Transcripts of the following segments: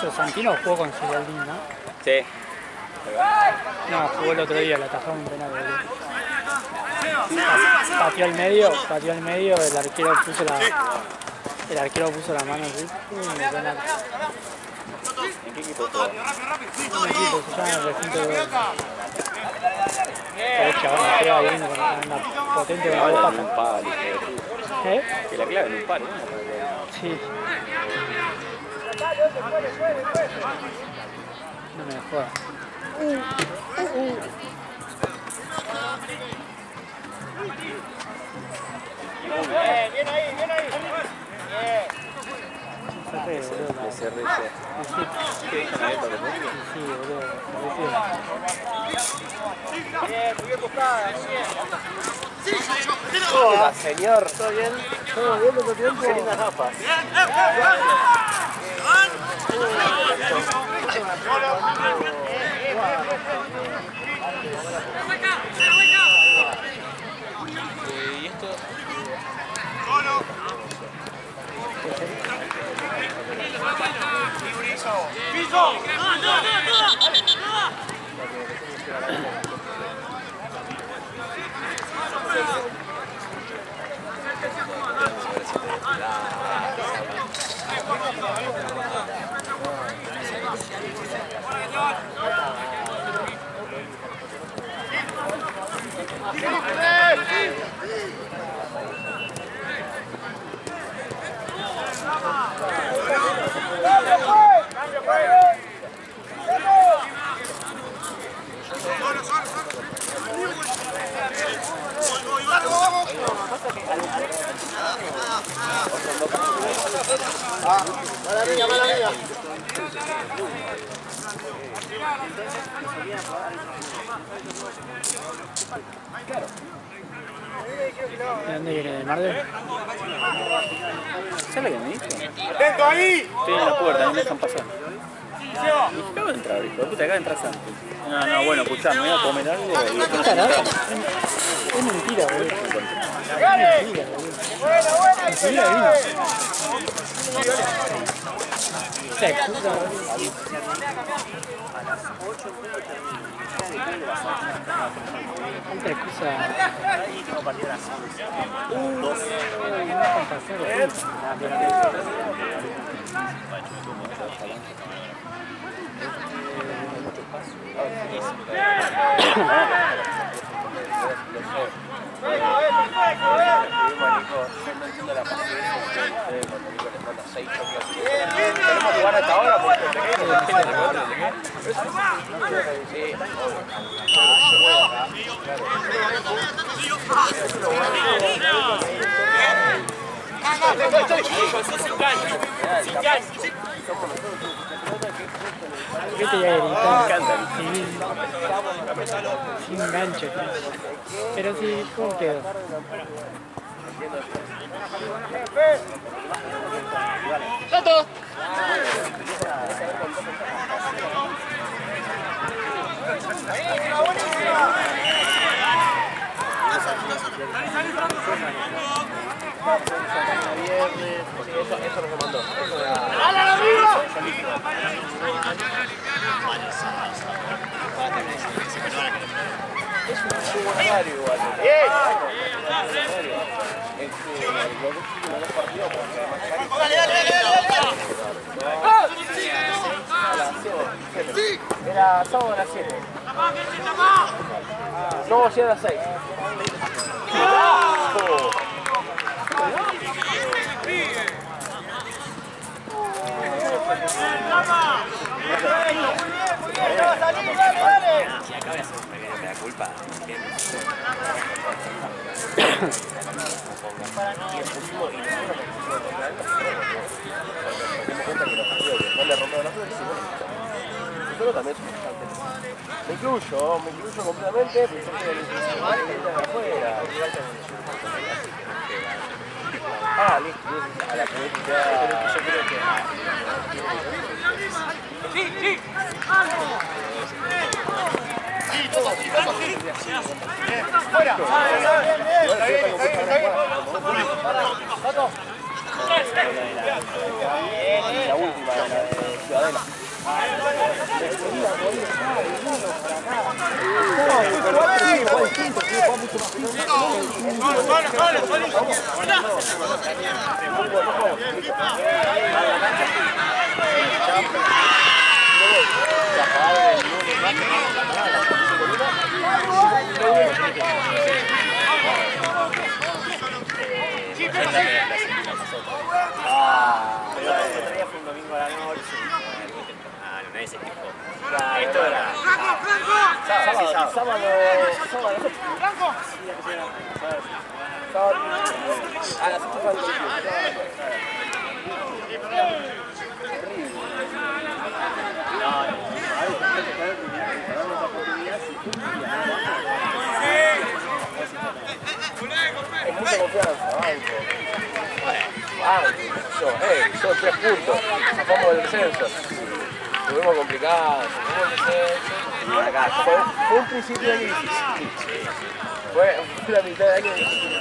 Eso, Santino jugó con Cibolín, ¿no? Sí. No, jugó el otro día, le atajó un penal, boludo. Pateó al medio, el arquero puso la mano así. Penal. ¿En qué equipo juega? Un equipo se llama el Recinto de el chabón la pega bien, anda potente con la Un pata. palo, hijo de puta. ¿Eh? Que la clave en un palo, ¿no? Sí. No me jodas. Bien ahí, bien ahí. Bien. SRC. ¿Qué dejan abierto los medios? Sí, boludo. Bien, muy bien buscada, muy bien. Hola, señor. ¿Todo bien? Todo bien, todo tiempo. Qué lindas gafas. ¿Y esto? Mala mía, mala mía. ¿De dónde viene? ¿De Marvel? ¿Sabes lo que me dijo? ¡Atento ahí! Estoy en la puerta, no me dejan pasar. Dije, acabo de entrar, hijo de puta, acá entras antes. No, bueno, escuchá, me voy a comer algo y después Carajo. Es mentira, boludo. Es mentira, boludo. Buena, buena. Mentira, vino. Se excusa, boludo. Alta excusa. No dejan pasar, 6 partidos. Tenemos que jugar hasta ahora porque te quedas sí, ¿Qué te voy a gritar? me encanta. Sin gancho. Pero sí, ¿cómo quedó? ¡Tato! Eso nos mandó. ¡Ala la arriba! Es un buen horario igual. Los dos partidos porque ¡Dale, dale, dale, dale! era sábado a las 7. No, si era a las 6. Si acá voy a hacer un pequeño mea culpa. Nosotros también somos bastante. Me incluyo completamente, pero yo soy el institucional que viene de afuera. Ah, listo, a la política. Yo creo que. ¡Fuera! La última, la de Ciudadela. Ese tipo. Esto era sábado. A las 8 fue el es mucha confianza, banco. Son 3 puntos. Sacamos del descenso. Estuvimos complicados, fue un principio de año difícil. Fue la mitad de año difícil.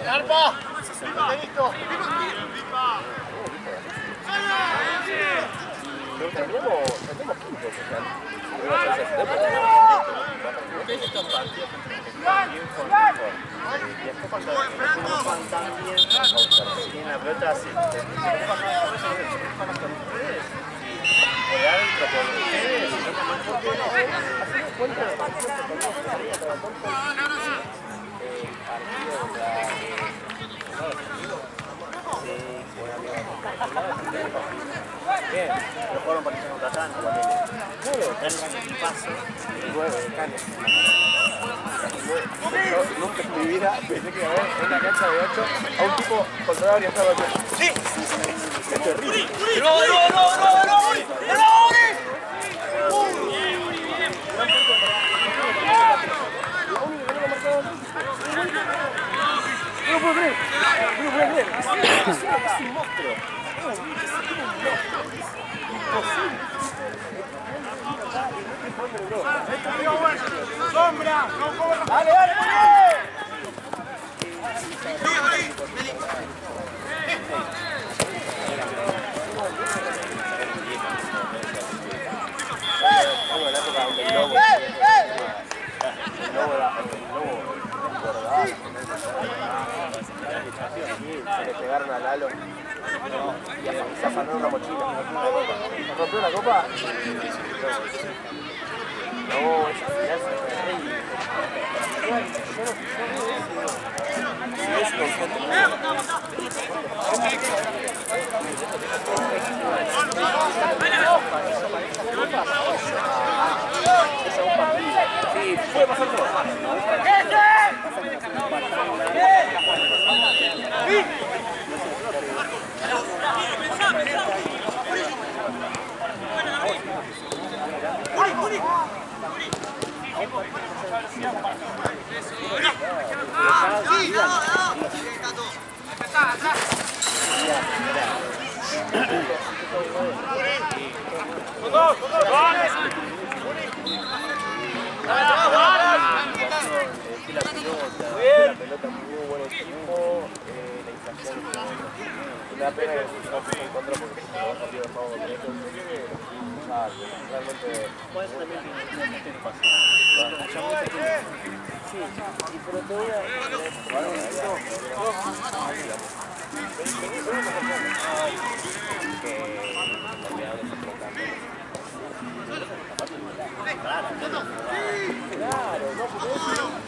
¡Arpa! ¡Listo! Pero terminamos quintos, estos partidos y después cuando no juegan tan bien, tienen la pelota así. Por el árbitro, por ustedes, hacemos cuenta de partidos que teníamos que salir a cada tanto partido bien, pero fueron partidos contra tanto también. Claro, tenés un equipazo, el 9 de Canes. Yo nunca en mi vida pensé que iba a ver en una cancha de 8 a un tipo controlador y estaba aquí. ¡Sí! Es terrible. ¡No! No puedo creer. Es un monstruo. ¡Sombra! ¡Dale! Como la época donde el lobo engordaba, se le pegaron a Lalo y se afanó una mochila. ¿Rompió la copa? No, esa final fue terrible. Sí, puede pasar todo. La pelota muy buen equipo, la inflación una pena que no se encontró porque se lo ha salido de juego con esto, realmente puede ser también que tiene pasión. Sí, y pero te voy a claro,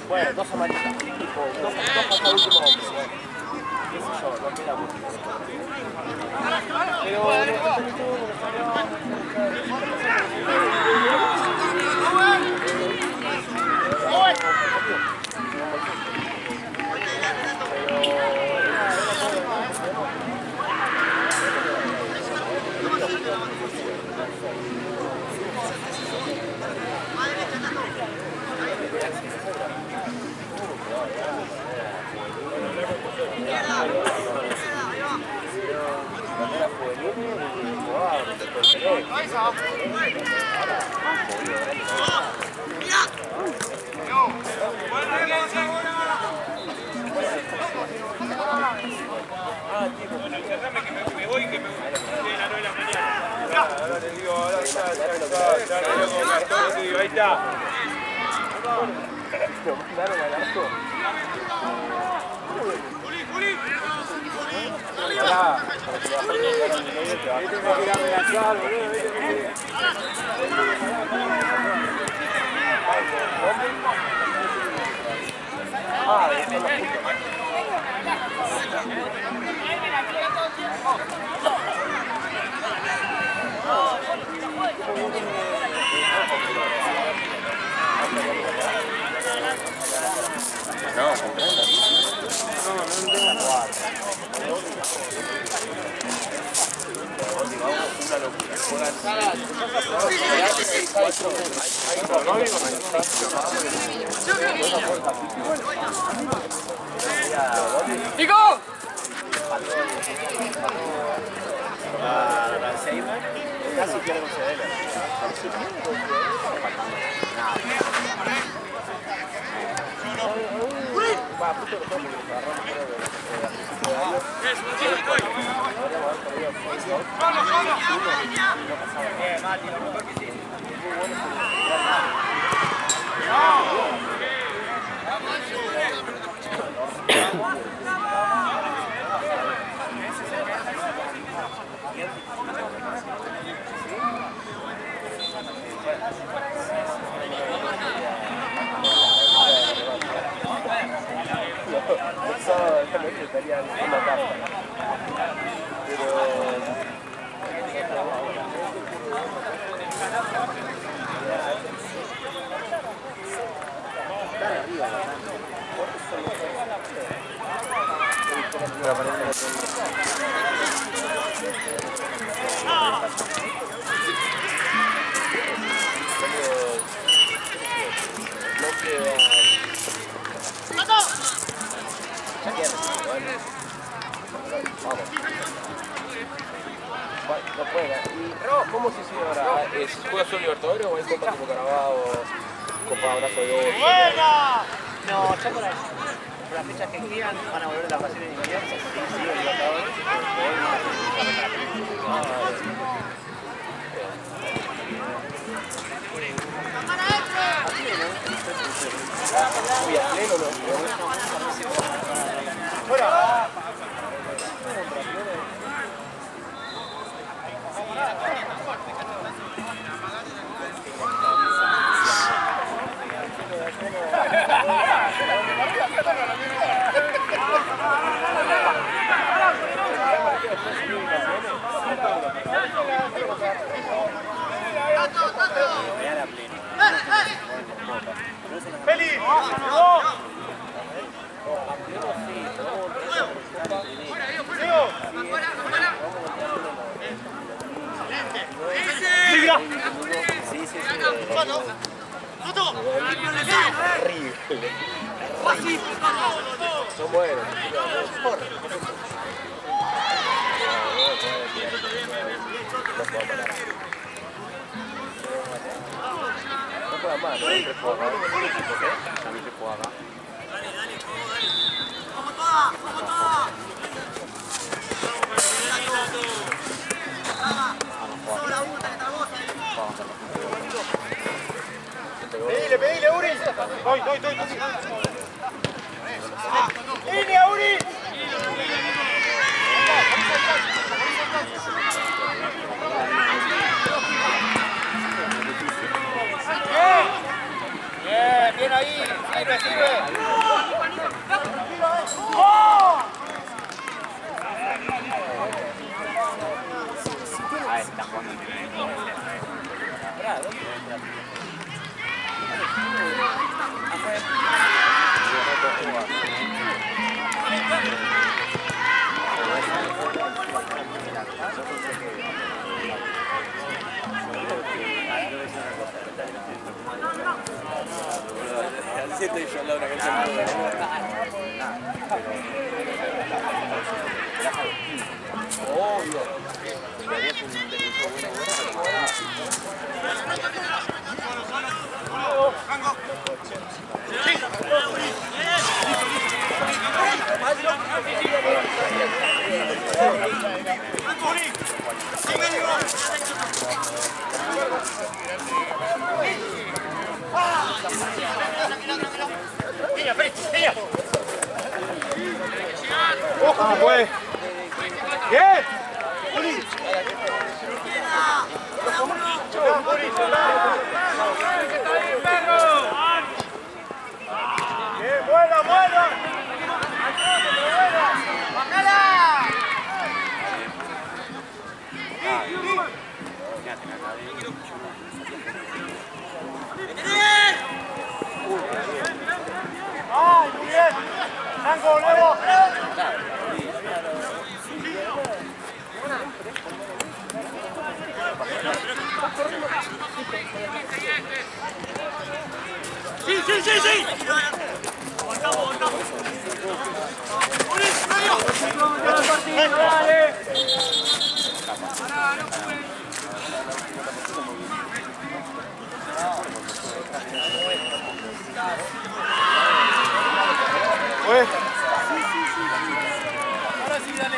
bueno, dos amarillas, tipo, dos hasta el último hombre. Qué sé yo, no queda mucho. Ahí está. No, comprendo. No tengo nada. Una locura. ¡Nico! Casi queremos ceder. No juega. ¿Y cómo se sigue ahora? ¿Juega solo Libertadores o hay Copa tipo Carabao, Copa Abrazo de Oro? No, ya por ahí. Por las fechas que quedan van a volver a las vacaciones de invierno. Sí, sigue el Libertadores. Muy a pleno, ¿no? ¡Fuera! Son buenos. No juegan mal, ¿no? Entre jugadores. También se juega acá. Pedile, Uri. Doy. ¡Línea, Uri! Bien ahí, sirve. Ah, está jugando. Siento yo en la una cancha. ¡Ojo, pues! ¡Bien! ¡Bien, buena! ¡Bájala! ¡Ay, muy bien! ¡Tango, Levo! ¡Sí! Ahora sí, dale.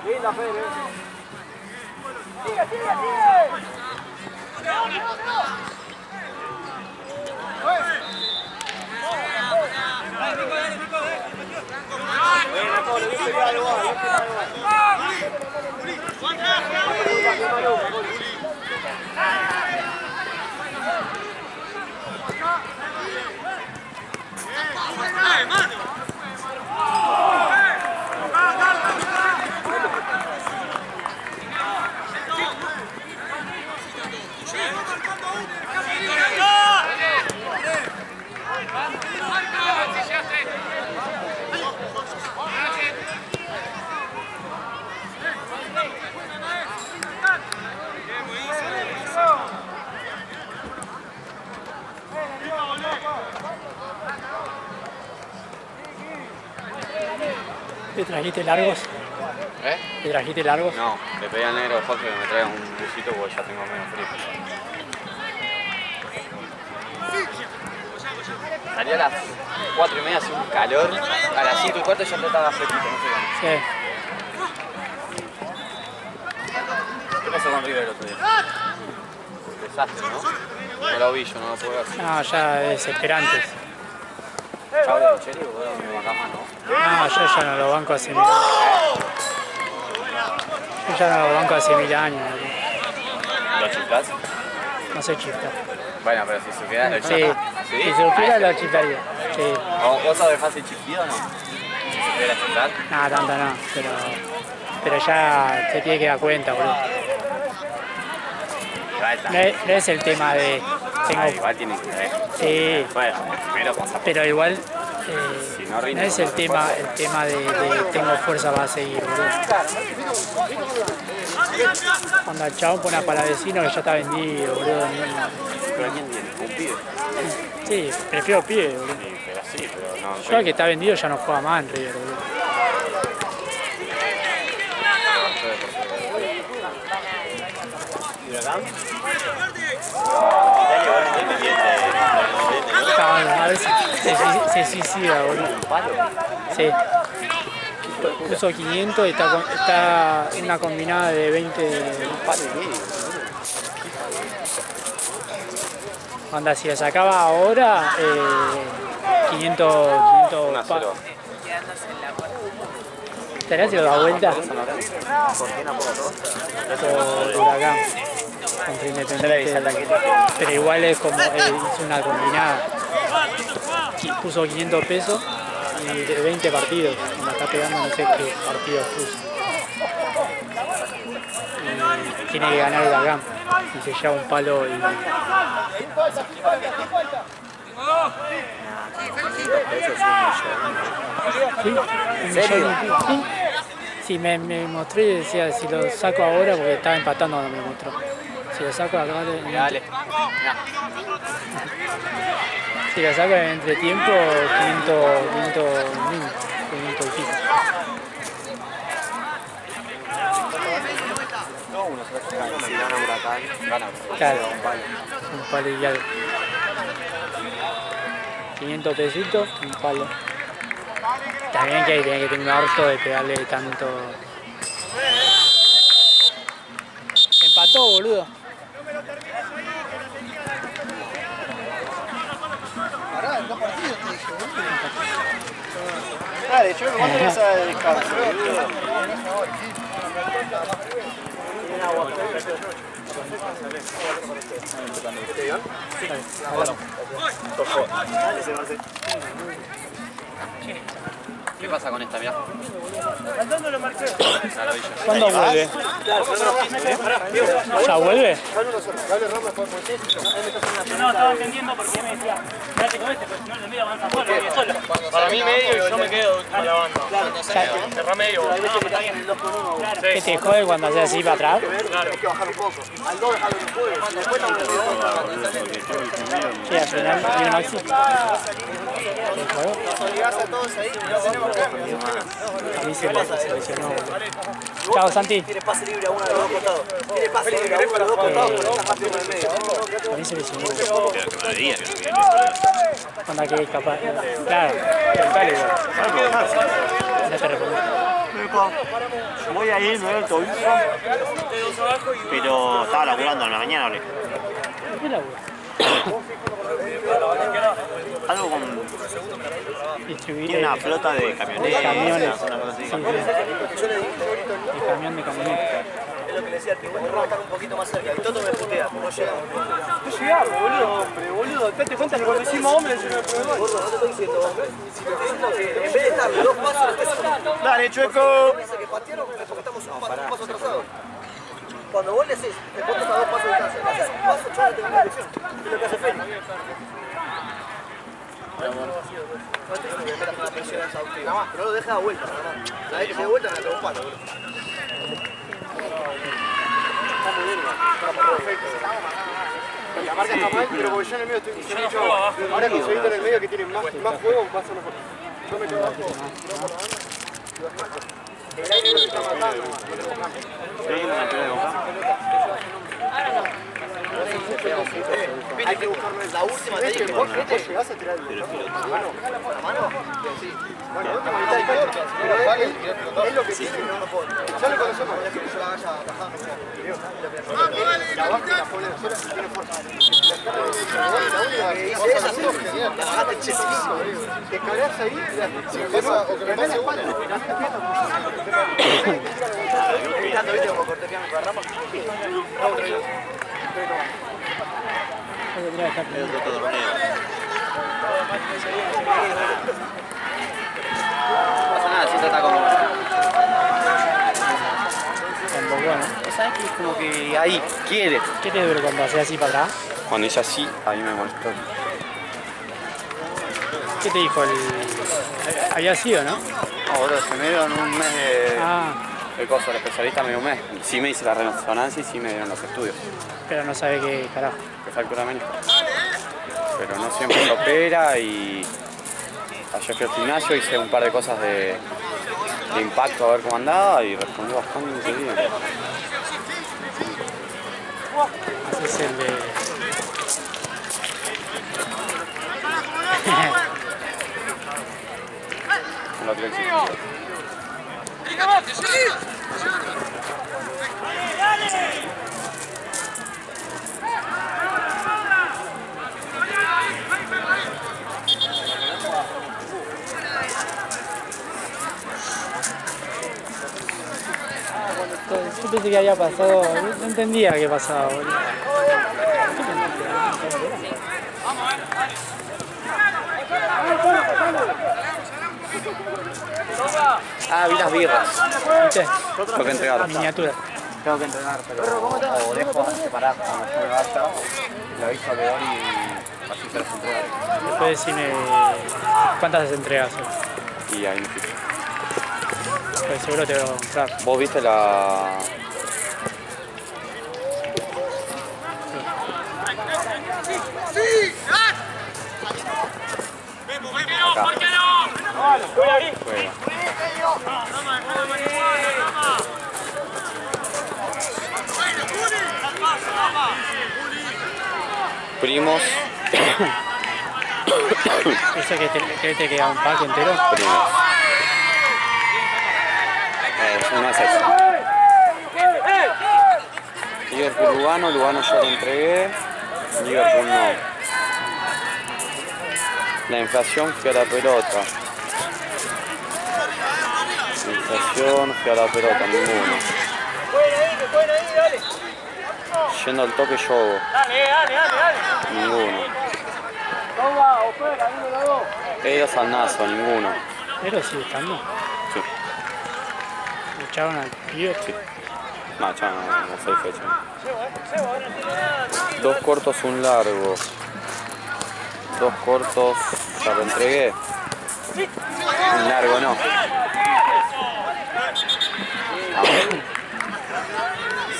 Linda, Fede. Sigue. ¿Te trajiste largos? ¿Eh? ¿Te trajiste largos? No, le pedí al negro Jorge que me traiga un busito porque ya tengo medio frío. Salí a las 4:30, hace un calor. A las 5:15 ya estaba fresquito, no sé cómo. Sí. ¿Qué pasó con River el otro día? Desastre, ¿no? No lo vi, yo no lo puedo ver. No, ya desesperantes. Chau de Micheli, boludo, me bancás más, ¿no? No, yo ya no lo banco hace 1000 años. Yo ya no lo banco hace 1000 años. boludo. ¿Lo chiflás? No sé chiflar. Bueno, pero si supiera el Sí, ¿Sí? si supiera lo chiflaría. Sí. ¿Vos sabés fácil chiflido o no? Si supiera chiflar. Nada, tanto no, pero ya se tiene que dar cuenta, boludo. No es el tema de... Igual tiene que ver. Sí, Bueno, primero pasa. pero igual Si no no rinde es con el los tema refuerzos. de tengo fuerza para seguir, boludo. Cuando el chabón pone a Palavecino que ya está vendido, boludo. ¿Pero quién tiene? ¿Un pibe? Sí, prefiero pibe, boludo. Sí, pero no. Yo al que está vendido ya no juega más en River, boludo. A ver si se suicida, boludo. Sí. Puso 500 y está en una combinada de 20. Onda, si la sacaba ahora, 500 ¿Estaría si lo da vuelta? Por Huracán. Contra Independiente. Pero igual es como hizo una combinada. Puso 500 pesos y de 20 partidos. Me está pegando no sé qué partidos puso. Y tiene que ganar Huracán. Y se lleva un palo y... ¿Sí? ¿En serio? Sí. Sí, me mostró y decía si lo saco ahora porque estaba empatando cuando me mostró. Si lo saco acá Dale. Si lo saco en entretiempo, 500 y pico. Si gana Huracán, Gana. Claro, un palo y algo. 500 pesitos, un palo. También que tiene que tener un harto de pegarle tanto. Empató, boludo. Dale, yo ¿cuánto vas a descanso, boludo? ¿Qué pasa con esta, mirá? ¿Cuándo vuelve? ¿Ya vuelve? No, estaba entendiendo porque me decía, quédate con este, porque si no el medio avanza solo, solo. para mí medio y yo me quedo a la banda. Cerrá medio. No, está bien. Claro. ¿Qué te jode cuando haces así para atrás? Hay que bajar un poco. Al 2 dejarlo en juego. Después Sí, al final viene Maxi. ¿El juego? obligás a todos ahí. No tenemos que. A mí se me lesionó, boludo. Chao, Santi. Tiene pase libre a uno de los dos costados. Tiene pase libre a uno de los dos costados, pero está rápido en el medio. A mí se lesionó. Onda que es capaz. Claro, preguntale, boludo. No te respondo. Voy a ir, me veo el tobillo, pero estaba laburando en la mañana, hablé. ¿Por qué laburo? Algo con... Distribuir Tiene una flota de camionetas, camiones. una cosa así. Sí, sí. El camión de camioneta. Es lo que le decía al pibe. Vamos a estar un poquito más cerca. Y Toto me putea. No llegamos. No llegamos, boludo, hombre, boludo. Date cuenta que cuando decimos hombre, yo no hay problema. Gordo, no te estoy diciendo hombre. Si te estoy diciendo que en vez de estar 2 pasos, Dale, Chueco. dice que patearon es porque estamos un paso atrasados. Cuando vos le decís, te pones a 2 pasos de distancia, le haces un paso, yo no tengo una dirección. Es lo que hace Félix. No estoy diciendo que metas una presión exhaustiva, pero no lo deja de vuelta, nada más. La vez que se de vuelta, me la un palo, boludo. Está muy bien, está perfecto. La marca está mal, pero porque yo en el medio estoy mucho. Ahora con Solito en el medio que tiene más juego, va a ser mejor. Yo me quedo abajo, no por la banda. El aire no se está matando. Hay que buscarlo en la última. Te dije, vos llegás a tirar el botón. ¿La mano? ¿La mano? Sí. Bueno, última mitad de cancha. Pero es lo que tiene y no lo pone. Ya lo conocemos. Ya que yo la vaya bajando. La baja y la pone sola si tiene fuerza. La única que hice es así. La bajaste chesísimo. Te cagás ahí. O que me pase una. Evitando, ¿viste? Como cortejeando con la rama. No, otra vez. No pasa nada, siempre está como... Tampoco, ¿no? ¿Sabes que es como que ahí, quiere? ¿Qué te duele cuando haces así para atrás? Cuando hice así, a mí me molestó. ¿Qué te dijo el...? Había sido, ¿no? No, boludo, se me dio en un mes de... El coso, el especialista me dio un mes. Sí me hice la resonancia y sí me dieron los estudios. Pero no sabe qué carajo. Que fractura menisco. Pero no siempre se opera y... Ayer fui al gimnasio, hice un par de cosas de impacto a ver cómo andaba y respondió bastante bien. Haces el de... Lo que existe. Yo pensé que había pasado, no entendía qué pasaba, boludo. Ah, vi las birras. ¿Viste? Tengo que entregar. Miniatura. Tengo que entregar, pero o dejo separar cuando yo me vaya, le aviso a León y así se las entrega. Después decime cuántas entregas. Y ahí me fijo. Pues seguro te voy a comprar. ¿Vos viste la...? Acá. Juega. Primos. ¿Ese que te queda un pack entero? Primos. Uno es eso. Liverpool Lugano yo lo entregué. Liverpool no. La inflación fui a la pelota. La inflación fui a la pelota, ninguno. Yendo al toque yogo. Ninguno. Ellos al nazo, ninguno. Pero sigue estando. Sí. ¿Le echaron al pibe? Sí. No, ya no 6 fechas. 2 cortos, un largo. 2 cortos, ya lo entregué. Un largo no.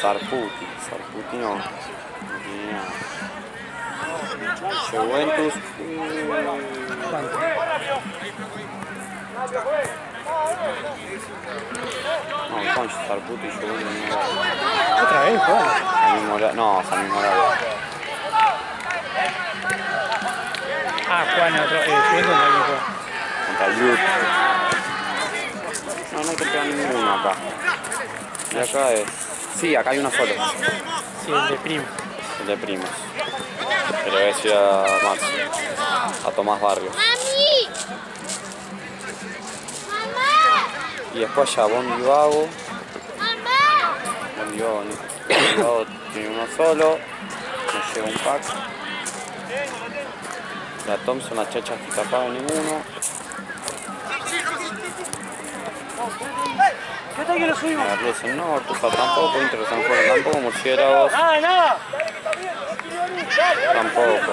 Sarputi no. Juventus. ¿Cuánto? No, con Sarputi y Juventus no. ¿Otra vez, Juan? Al mismo horario. No, al mismo horario. Ah, Juan, otro. Juventus también juega. Contra el Blue. No hay que pegar ninguno acá. Y acá es... Sí, acá hay uno solo. Sí, el de Primo. El de Primos. Que le voy a decir a Max. A Tomás Barrios. Y después ya Bondi Vago. Bondi Vago tiene uno solo. Me llega un pack. La Thompson, la Chacha que paga ninguno. Merluza no, Tufa tampoco, Inter San Juan tampoco, Murciélagos tampoco.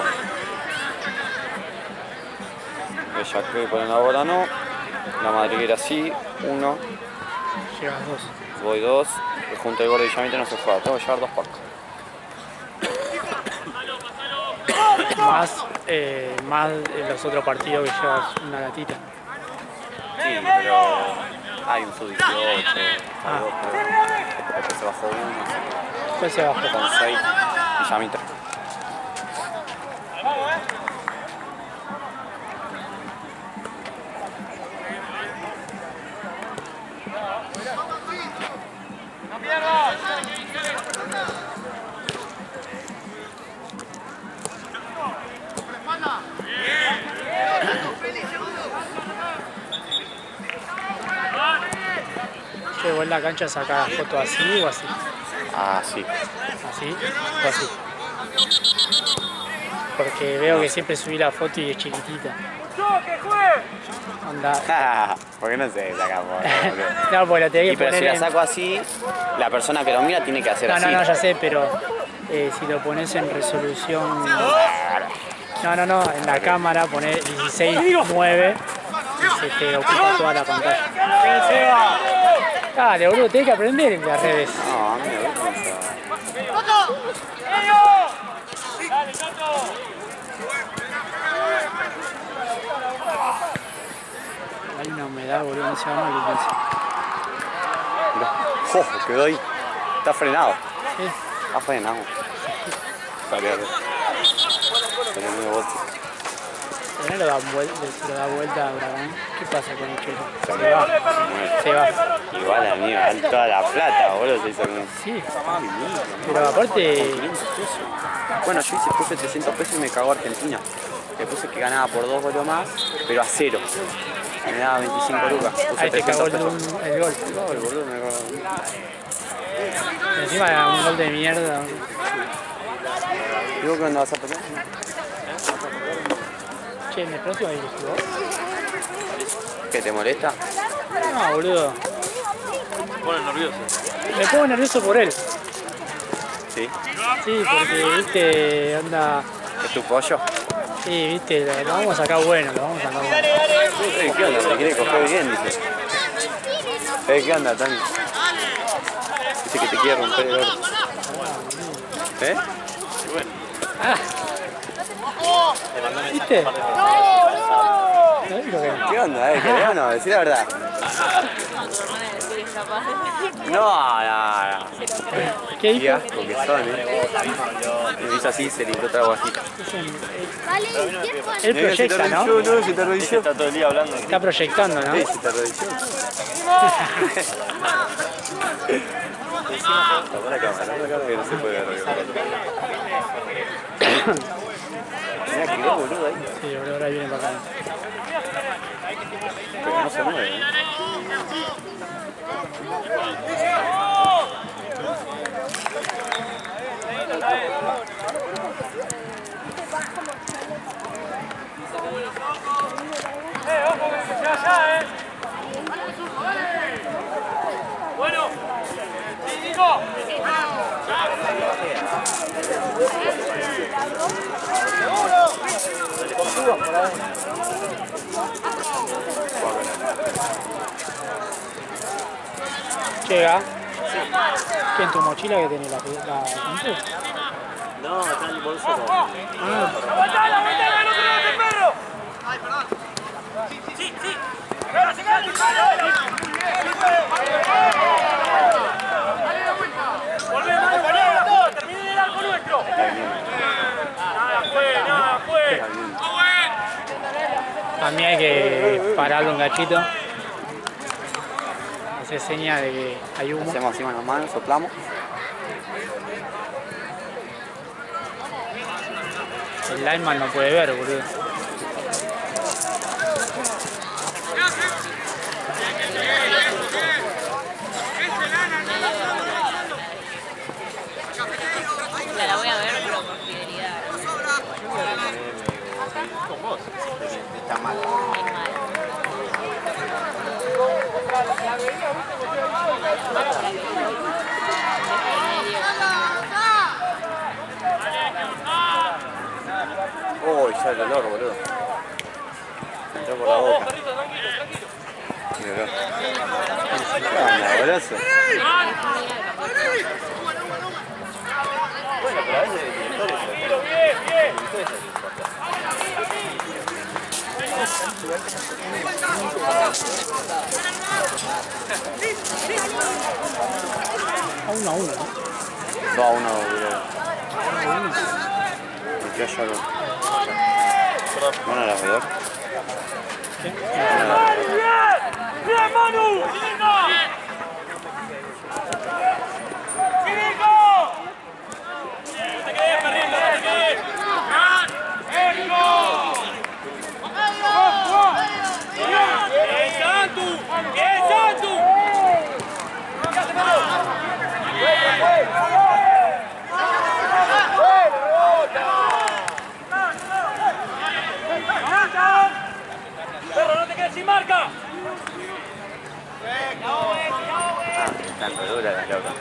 Ella creo que ponen la bola no. La madriguera sí, 1. Llevas 2. Voy 2. El junto de gordo y llamite no se juega, tengo que llevar 2 packs. Más los otros partidos que llevas una gatita. Sí, pero Hay un sub-18, hay dos, creo. Después se bajó uno, Después se bajó. con 6 y ya mi 3. Che, vos en la cancha sacás fotos así o así. Ah, sí. ¿Así o así? Porque veo que siempre subí la foto y es chiquitita. Onda. ¿Por qué no se saca foto, boludo? No, porque la tenés Y que pero poner si la en... saco así, la persona que lo mira tiene que hacer No, así. no, ya sé, pero si lo pones en resolución... No, en la cámara poner 16:9 y se te ocupa toda la pantalla. Dale, boludo, tenés que aprender en las redes. No, a mí me gusta. Hay una humedad, boludo, no se va mal que piensa. Mirá. Quedó ahí. Está frenado. Sí. Está frenado. Salió. Salió medio bote. Pero no lo da vuelta a Bragán. ¿Qué pasa con el chelo? Se va. Igual a mí me dan toda la plata, boludo. Se hizo con... Sí. Pero aparte... 500 pesos. Bueno, yo puse 300 pesos y me cagó Argentina. Le puse que ganaba por 2 goles más, pero a 0. Me daba 25 lucas. Puse Ahí te cagó 300 el pesos. gol. Boludo, me cagó. Encima era un gol de mierda. ¿Y vos qué onda vas a perder? Che, ¿en el próximo hay que jugar? ¿Qué te molesta? No, boludo. Me pone nervioso. Me pongo nervioso por él. Sí. Sí, porque, viste, onda... ¿Es tu pollo? Sí, viste, lo vamos a sacar bueno, lo vamos a sacar bueno. ¿Qué onda? ¿Me quiere coger bien? Dice. ¿Qué onda, Tani? Dice que te quiere romper el oro. ¿Eh? ¿Viste? No, digo que no. ¿Qué onda? ¿Querés o no? Decí la verdad. No. ¿Qué Qué dijo? asco que son, Me hizo así, se limpió otra guajita. Él proyecta, ¿no? No, se te arrodilló. Está todo el día hablando. Está proyectando, ¿no? Sí, se te arrodilló. Tapa la cámara que no se puede arrodillar. Mira que boludo ahí. Sí, boludo, ahora viene para acá. Pero no se mueve, Bueno, Nico. Llega. ¿Qué en tu mochila que tenés la compu? No, está en el bolso. ¡Aguantala, no te perro! Ay, perdón. Sí. Volvemos, termine el arco nuestro. Nada fue. A mí hay que pararlo un gachito. Hace seña de que hay humo. Hacemos así manos a manos, soplamos. El lineman no puede ver, boludo. La voy a ver, pero por fidelidad. Está mal. Uy, ya el olor, boludo. Entró por la boca. Mirá. ¿Qué onda, boludo? Bueno, pero a veces el director es el Bien. A 1-1, ¿no? 2-1, yo no. Bueno, el alrededor. ¡Bien, Manu! ¡Perro, no te quedes sin marca! Están re duras las locas.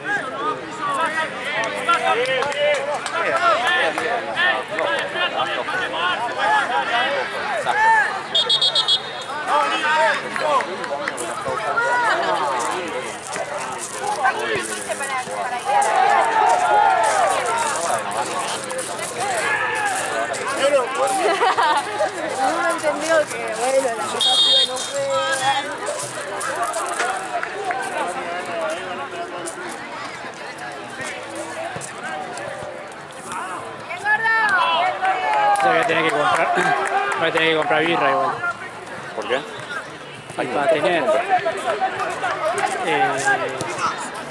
No entendió que, bueno, la cosa no fue... Voy a tener que comprar, voy a tener que comprar birra igual. ¿Por qué? Para tener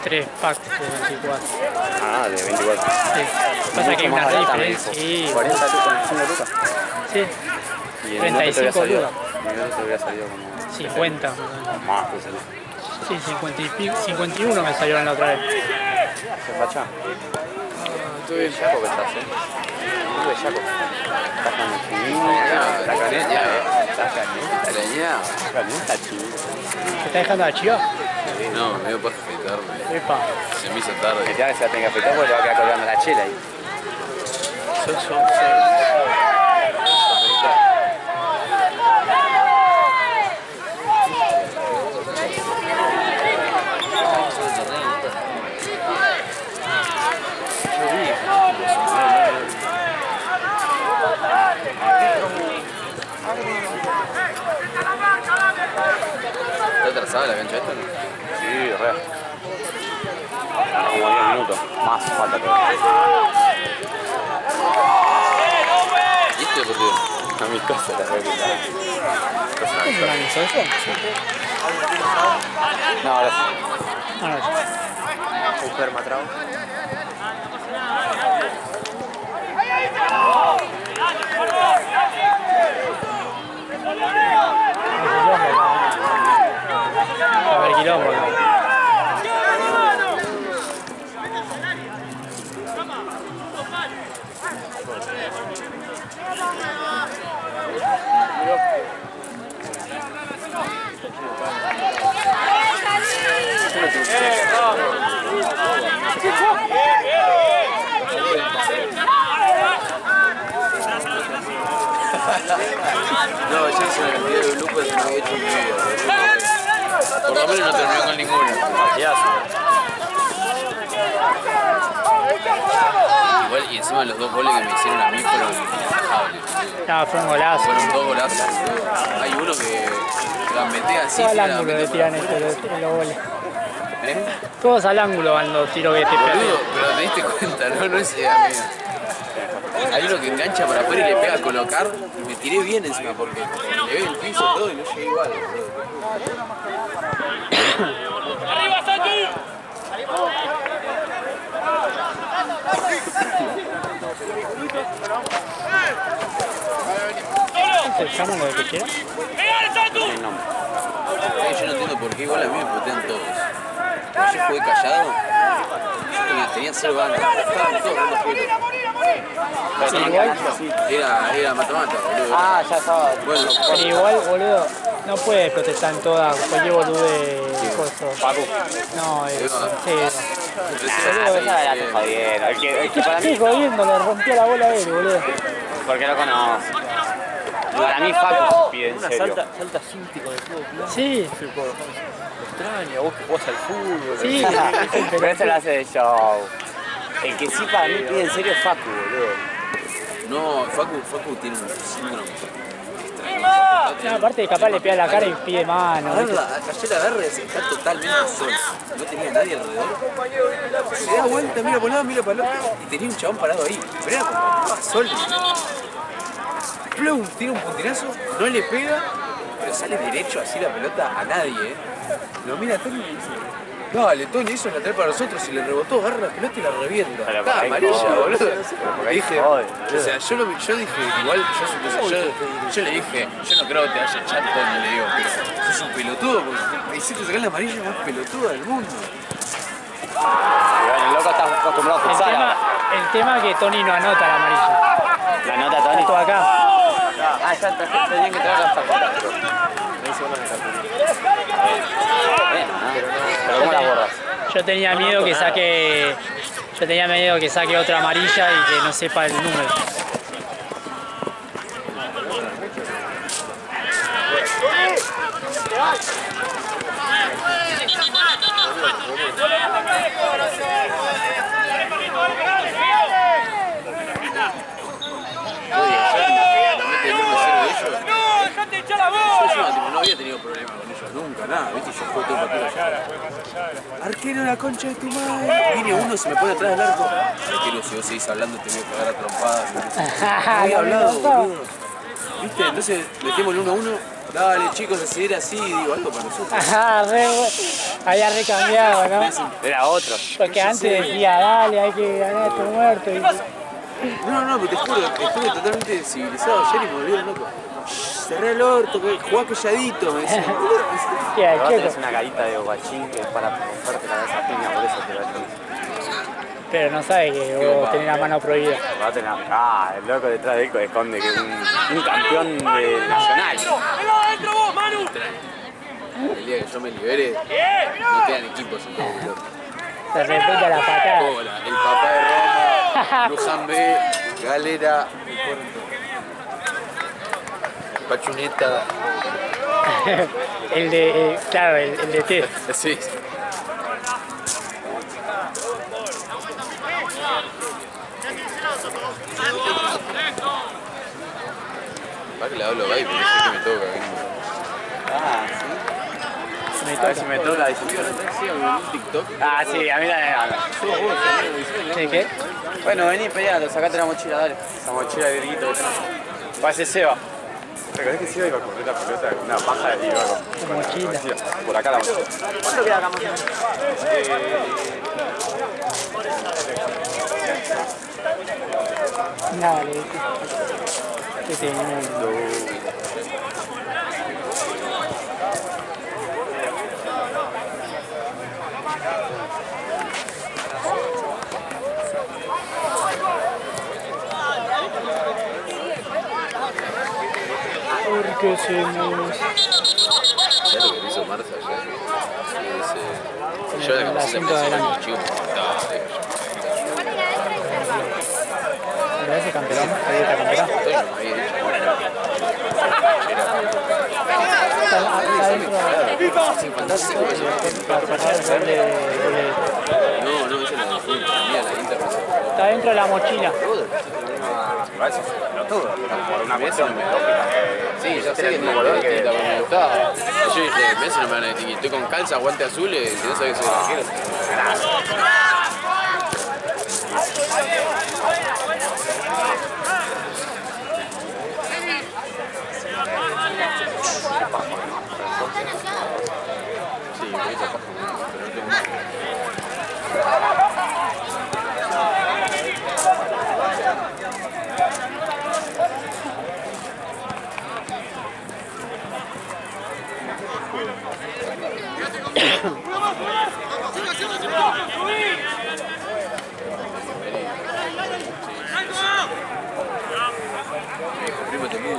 3 packs de 24. Ah, de 24. Sí. Pasa que hay una diferencia. Sí. 40 lucas. Sí. Y en 35 lucas. En el otro te hubiera salido como 50. más que salió. Sí, 50 y pico, 51 me salieron la otra vez. ¿Se facha? Estoy bien yaco que estás, Muy bellaco. Estás con el chinito. Está caliente, Está caliente, chinito. ¿Te está dejando la chiva? No, me dio para afeitarme. Epa. Se me hizo tarde. Que ya se va a tener que afeitar porque le va a quedar colgando la chela ahí. ¿Está atrasada la cancha esta? ¿No? Sí, re. Como 10 minutos. Más falta todavía. ¿Y este deportivo? A mis cosas las veo que ¿Es un amistoso eso? No, ahora sí. Ah, no. Un permatrao. A ver, quilombo. No, ayer se me cantidad de grupos que me había hecho en mi vida. Por lo menos no terminó con ninguna. Igual, y encima los 2 goles que me hicieron a mí fueron inajables. Ah, fue un golazo. Fueron 2 golazos. Hay uno que la mete así. Todo al la ángulo mete de por tiran afuera. los goles. ¿Eh? Todos al ángulo van los tiros que te pegan. Boludo, pero te diste cuenta, ¿no? No es idea mía. Hay uno que engancha para afuera y le pega a colocar. Y me tiré bien encima porque le ve el piso todo y no llegué igual. ¡Arriba, Santi! ¿Se llaman lo que quieran? ¡Pegale, Santu! El nombre. Yo no entiendo por qué igual a mí me putean todos. Cuando yo jugué callado, yo tenía 0 ganas. Estaban todos dando giros. Sí, igual, Era mata-mata, boludo. Ah, ya estaba. Bueno, pero igual, boludo, no puedes protestar en todas, cualquier boludo de coso. Papu. No, sí. Nah, pero ya la estoy jodiendo. El que para mí, Estoy jodiendo, le rompió la bola a él, boludo. porque lo conoce. Para mí Facu pide en Una serio. salta simple con el fútbol. No, Sí, extraña, vos que jugás al fútbol. sí, Pero eso lo hace de show. El que sí para mí pide en serio es Facu, boludo. no, Facu tiene un síndrome extraño. No, aparte capaz le pega la cara y pide mano. ¿viste? Ayer agarra y está totalmente solo. No tenía nadie alrededor. Se da vuelta, mira por un lado, mira para el otro. Y tenía un chabón parado ahí. Pero era como estaba solo. Plum, tira un puntinazo, no le pega, pero sale derecho así la pelota a nadie. Lo mira Tony y le dice: dale, Tony, eso es lateral para nosotros. Y le rebotó, agarra la pelota y la revienta. Está amarilla, boludo. Le dije, o sea, yo dije, igual, yo le dije, yo no creo que te vaya a echar, Tony, le digo, pero sos un pelotudo, porque me hiciste sacar la amarilla más pelotuda del mundo. El loco está acostumbrado a futsal. El tema es que Tony no anota la amarilla. La nota Tony. Esto acá. Ah, ya tenían que traer las tarjetas. Pero ¿cómo las borras? Yo tenía miedo que saque. Yo tenía miedo que saque otra amarilla y que no sepa el número. No había tenido problemas con ellos nunca, nada, ¿viste? Yo jugué todo el partido allá. Arquero, la concha de tu madre. Viene uno, se me pone atrás del arco. Arquero, si vos seguís hablando, te voy a cagar a trompadas. No había hablado, boludo. ¿Viste? Entonces metemos el 1-1. Dale, chicos, a seguir así. Digo, algo para nosotros. Había recambiado, ¿no? Era otro. Porque antes decía, dale, hay que ganar este muerto. No, pero te juro, estuve totalmente civilizado ayer y me volvieron loco. Cerré el orto, jugá calladito, me decían. ¿Qué hay? Pero tenés una carita de guachín que es para romperte la cabeza piña, por eso te lo digo. Pero no sabe que vos tenés la mano prohibida. El loco detrás de él esconde que es un campeón nacional. El día que yo me libere, no quedan equipos en todo el mundo. Se respeta la patada. Hola, el papá de Roma, Luján B, Galera, Pachuneta. El de, claro, el de T. Sí. Va que le hablo ahí, porque sé que me toca. Ah, sí. Me A ver toca. si me toca. Sí, un TikTok. Ah, sí, a mí también. ¿Sí, qué? Bueno, vení, peleando, sacate la mochila, dale. Esa mochila de virguito que tenés. Parece Seba. ¿Recordás que Seba iba a correr la pelota con una paja y iba con Mochila. Por acá la mochila. ¿Cuánto queda acá, mochila? Dale, ¿qué tenés? Porque somos... ¿Sabes lo que me hizo Marta ayer? Yo de la camiseta me hice un chivo ¿Verdad ese campeón? ¿Ahí está campeón? Estoy no me había dicho. Está Sí, fantástico eso. para pasar el gol de... No, esa es la de fútbol. La mía, la Inter. Está dentro de la mochila. Igual sos un pelotudo, por una cuestión lógica. Sí, ya sé Tenés que el no mismo color que... me gustaba. Yo dije, Messi no me van a distinguir. Estoy con calza, guante azules, si no sabes que soy arquero. Sí, un poquito paja, pero no tengo más. Comprímete muy.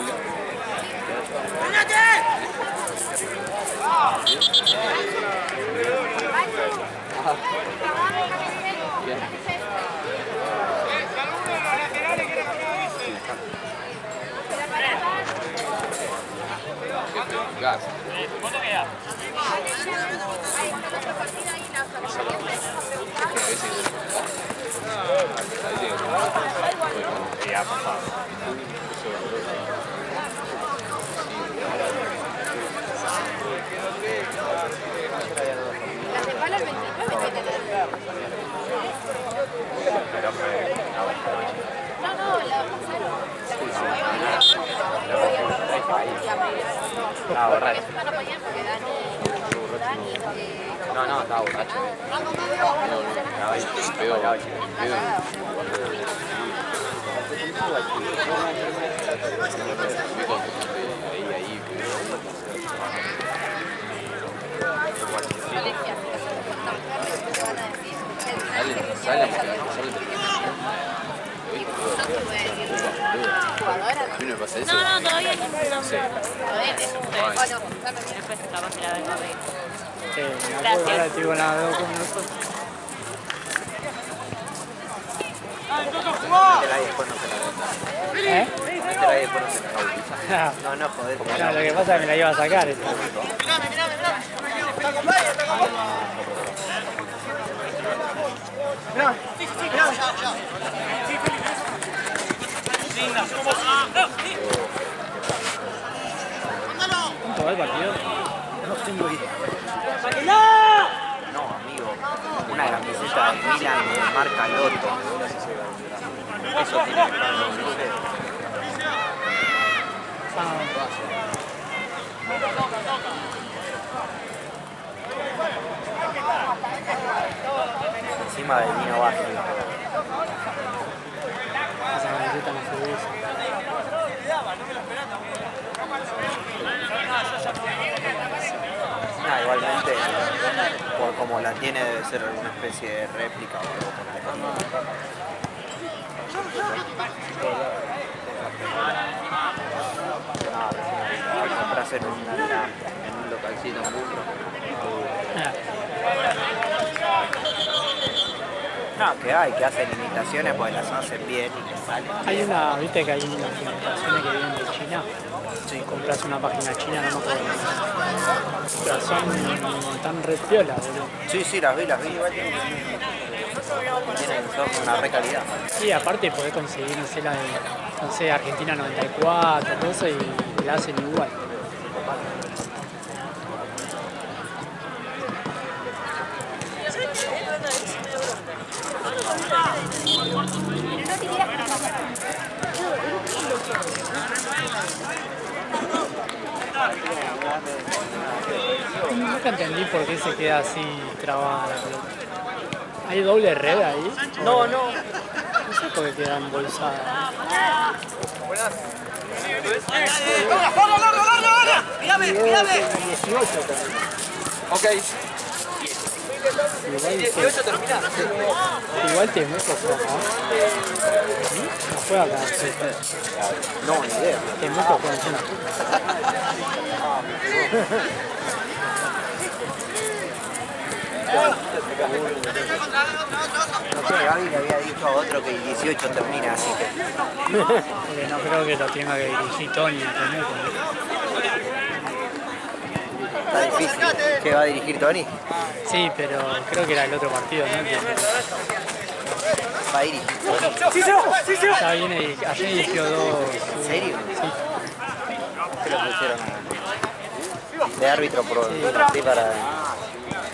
Gas. ¿Cuánto queda? Estaba borracho. No, estaba borracho. Estaba ahí, Sale. A mí no me pasa eso. No, todavía no. Sí. Después capaz que la vengo a ver. Ahora estoy con la veo con nosotros. Después no se la ¿Eh? después no se la No, joder. No, lo que pasa es que me la iba a sacar esta. ¿Cuánto va el partido? No tengo idea. No, amigo. Una camiseta de Milan de marca Lotto. Eso tiene que estar, no sé. Encima del vino bajo. Esa camiseta no se usa. Igualmente, por como la tiene, debe ser una especie de réplica o algo por el estilo. Compras en un localcito en Burro. No, que hacen imitaciones pues las hacen bien y les salen. Hay una, viste que hay unas imitaciones que vienen de China. Si compras una página china, no me acuerdo. Pero son tan re piolas, boludo. Sí, las vi. Son una re calidad. Sí, aparte podés conseguir, no sé, la de, no sé, Argentina 94, todo eso, y la hacen igual. Nunca entendí por qué se queda así trabada la pelota. ¿Hay doble red ahí? No. No sé por qué queda embolsada. ¡Mírame! Ok. Igual te mucho juego, ¿no? No juega acá. No, ni idea. Te mucho juego encima. No sé, Gaby le había dicho a otro que el 18 termina, así que... Porque no creo que lo tenga que dirigir Tony. Está difícil. ¿Qué va a dirigir Tony? Sí, pero creo que era el otro partido, ¿no? Va a dirigir. Ya viene, ayer dirigió dos. ¿En serio? Sí. ¿Qué lo pusieron de árbitro por sí, para...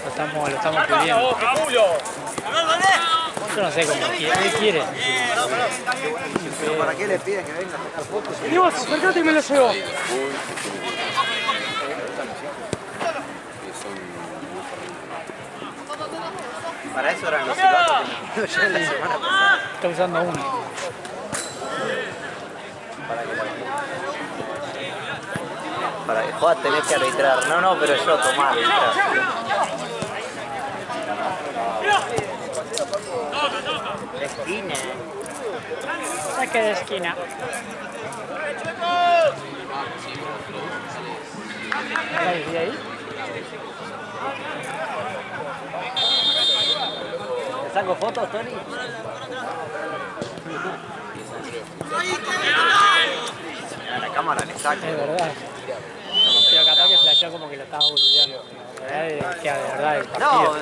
Lo estamos pidiendo. Yo no sé cómo quiere. ¿Qué quiere? ¿Pero para qué le piden que venga a sacar fotos? Dios, acércate y me lo llevo. Para eso eran los silbatos que me pidió ya la semana pasada. Está usando uno. Para que jodas tenés que arbitrar. No, pero yo tomá arbitrar. Esquina. Saque de esquina. ¿Ahí ahí? ¿Te saco fotos, Tony? A la cámara le saco. Es verdad. Pero capaz que flasheó como que lo estaba boludeando. De verdad el partido. No,